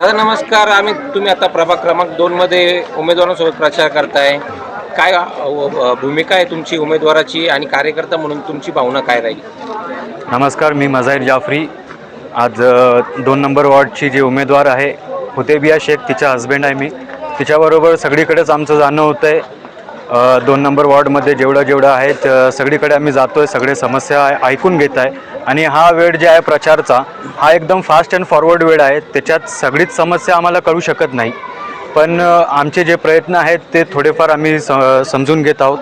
दादा नमस्कार. तुम्ही आता प्रभाग क्रमांक 2 मध्ये उमेदवारांसोबत प्रचार करताय. काय भूमिका आहे तुमची उमेदवाराची आणि कार्यकर्ता म्हणून तुमची भावना काय राहील? नमस्कार, मी मझाहिर जाफरी. आज 2 नंबर वॉर्डची जी उमेदवार आहे हुतेबिया शेख, तिचा हस्बंड आहे मी. तिच्याबरोबर सगळीकडेच आमचं जाणं होतं आहे. 2 नंबर वॉर्डमध्ये जेवढं आहेत सगळीकडे आम्ही जातो आहे. सगळे समस्या ऐकून घेत आहे. आणि हा वेळ जे आहे प्रचारचा, हा एकदम फास्ट अँड फॉरवर्ड वेळ आहे. त्याच्यात सगळीच समस्या आम्हाला कळू शकत नाही, पण आमचे जे प्रयत्न आहेत ते थोडेफार आम्ही समजून घेत आहोत.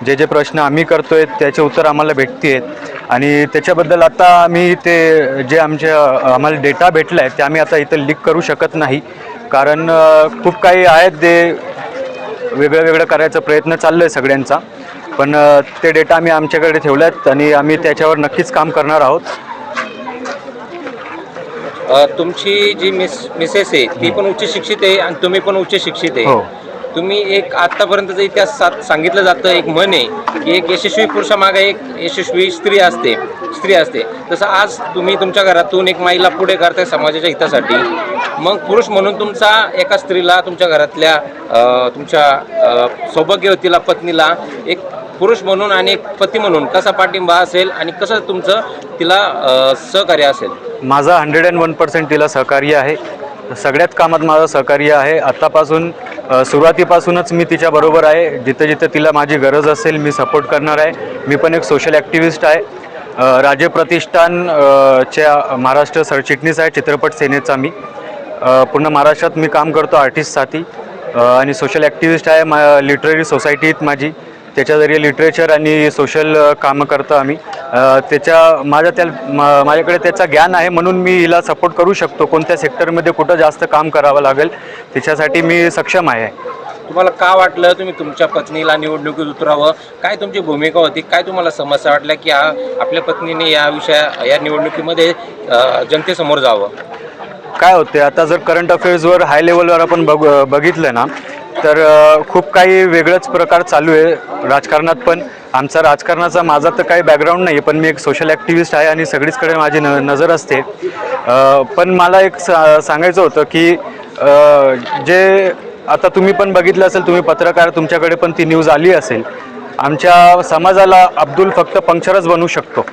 जे प्रश्न आम्ही करतो आहे त्याचे उत्तर आम्हाला भेटते आहेत. आणि त्याच्याबद्दल आता आम्ही ते जे आम्हाला डेटा भेटला आहे ते आम्ही आता इथं लीक करू शकत नाही, कारण खूप काही आहेत ते वेगळं करायचा प्रयत्न चाललं आहे सगळ्यांचा. पण ते डेटा आम्ही आमच्याकडे ठेवले आहेत आणि आम्ही त्याच्यावर नक्कीच काम करणार आहोत. तुमची जी मिसेस आहे ती पण उच्च शिक्षित आहे आणि तुम्ही पण उच्च शिक्षित आहे. हो. तुम्ही एक आत्तापर्यंतचा इतिहास सांगितलं जातं, एक म्हण आहे की एक यशस्वी पुरुषामागे एक यशस्वी स्त्री असते. तसं आज तुम्ही तुमच्या घरातून एक महिला पुढे करताय समाजाच्या हितासाठी. मग पुरुष म्हणून तुमचा एका स्त्रीला, तुमच्या घरातल्या तुमच्या सौभाग्यवतीला, पत्नीला एक पुरुष म्हणून आणि एक पती म्हणून कसा पाठिंबा असेल आणि कसं तुमचं तिला सहकार्य असेल? माझा 101% तिला सहकार्य आहे. सगळ्यात कामात माझं सहकार्य आहे. आत्तापासून सुरुवातीपासूनच मी तिच्याबरोबर आहे. जिथं तिला माझी गरज असेल मी सपोर्ट करणार आहे. मी पण एक सोशल ॲक्टिव्हिस्ट आहे. राजे प्रतिष्ठान च्या महाराष्ट्र सरचिटणीस आहे चित्रपट सेनेचा मी. पूर्ण महाराष्ट्रात मी काम करतो आर्टिस्टसाठी आणि सोशल ॲक्टिव्हिस्ट आहे. लिटररी सोसायटीत त्याच्या जरिये लिटरेचर आणि सोशल कामं करतो आम्ही. माझ्याकडे त्याचा ज्ञान आहे, म्हणून मी हिला सपोर्ट करू शकतो. कोणत्या सेक्टरमध्ये कुठं जास्त काम करावं लागेल त्याच्यासाठी मी सक्षम आहे. तुम्हाला का वाटलं तुम्ही तुमच्या पत्नीला निवडणुकीत उतरावं? काय तुमची भूमिका होती? काय तुम्हाला समस्या वाटल्या की आपल्या पत्नीने या निवडणुकीमध्ये जनतेसमोर जावं? काय होते, आता जर करंट अफेअर्सवर हाय लेवलवर आपण बघितलं ना, तर खूप काही वेगळंच प्रकार चालू आहे राजकारणात. पण माझा तर काही बॅकग्राऊंड नाही, पण मी एक सोशल ॲक्टिव्हिस्ट आहे आणि सगळीचकडे माझी नजर असते. पण मला एक सांगायचं होतं की जे आता तुम्ही पण बघितलं असेल, तुम्ही पत्रकार, तुमच्याकडे पण ती न्यूज आली असेल. आमच्या समाजाला अब्दुल फक्त पंक्चरच बनवू शकतो,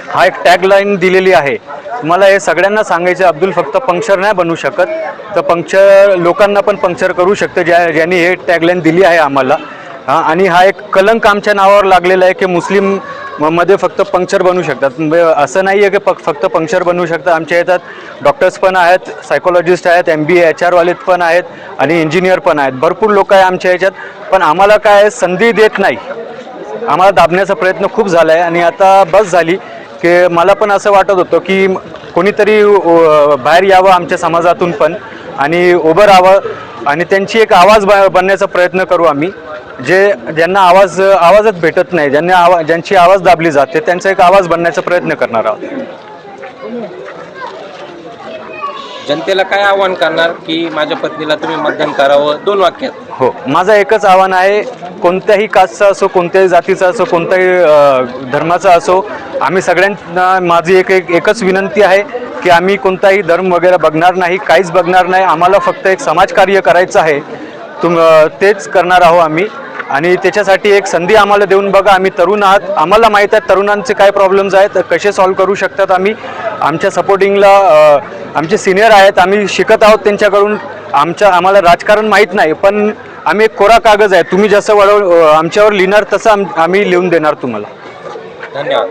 हा एक टॅगलाईन दिलेली आहे. मला हे सगळ्यांना सांगायचं, अब्दुल फक्त पंक्चर नाही बनवू शकत, तर पंक्चर लोकांना पण पंक्चर करू शकतं, ज्यांनी हे टॅगलाईन दिली आहे आम्हाला. आणि हा एक कलंक आमच्या नावावर लागलेला आहे की मुस्लिम मध्ये फक्त पंक्चर बनवू शकतात. असं नाही आहे की फक्त पंक्चर बनवू शकतात. आमच्या याच्यात डॉक्टर्स पण आहेत, सायकोलॉजिस्ट आहेत, MBA HR वाले पण आहेत आणि इंजिनियर पण आहेत. भरपूर लोक आहे आमच्या याच्यात, पण आम्हाला काय संधी देत नाही. आम्हाला दाबण्याचा प्रयत्न खूप झाला आहे आणि आता बस झाली. की मला पण असं वाटत होतं की कोणीतरी बाहेर यावं आमच्या समाजातून पण आणि उभं राहावं आणि त्यांची एक आवाज बनण्याचा प्रयत्न करू आम्ही. ज्यांना आवाजच भेटत नाही, ज्यांची आवाज दाबली जाते, त्यांचा एक आवाज बनण्याचा प्रयत्न करणार आहोत. जनतेला काय आव्हान करणार की माझ्या पत्नीला तुम्ही मतदान करावं? 2 वाक्यात. हो, माझं एकच आव्हान आहे, कोणत्याही कास्टचा असो, कोणत्याही जातीचा असो, कोणत्याही धर्माचा असो, आम्ही सगळ्यांना माझी एकच विनंती आहे की आम्ही कोणताही धर्म वगैरे बघणार नाही, काहीच बघणार नाही. आम्हाला फक्त एक समाजकार्य करायचं आहे. तेच करणार आहोत आम्ही. आणि त्याच्यासाठी एक संधी आम्हाला देऊन बघा. आम्ही तरुण आहात, आम्हाला माहीत आहे तरुणांचे काय प्रॉब्लेम्स आहेत, कसे सॉल्व्ह करू शकतात. आमच्या सपोर्टिंगला आमचे सिनियर आहेत, आम्ही शिकत आहोत त्यांच्याकडून. आम्हाला राजकारण माहीत नाही, पण आम्ही एक कोरा कागद आहे. तुम्ही जसं आमच्यावर लिहिणार तसं आम्ही लिहून देणार तुम्हाला. धन्यवाद.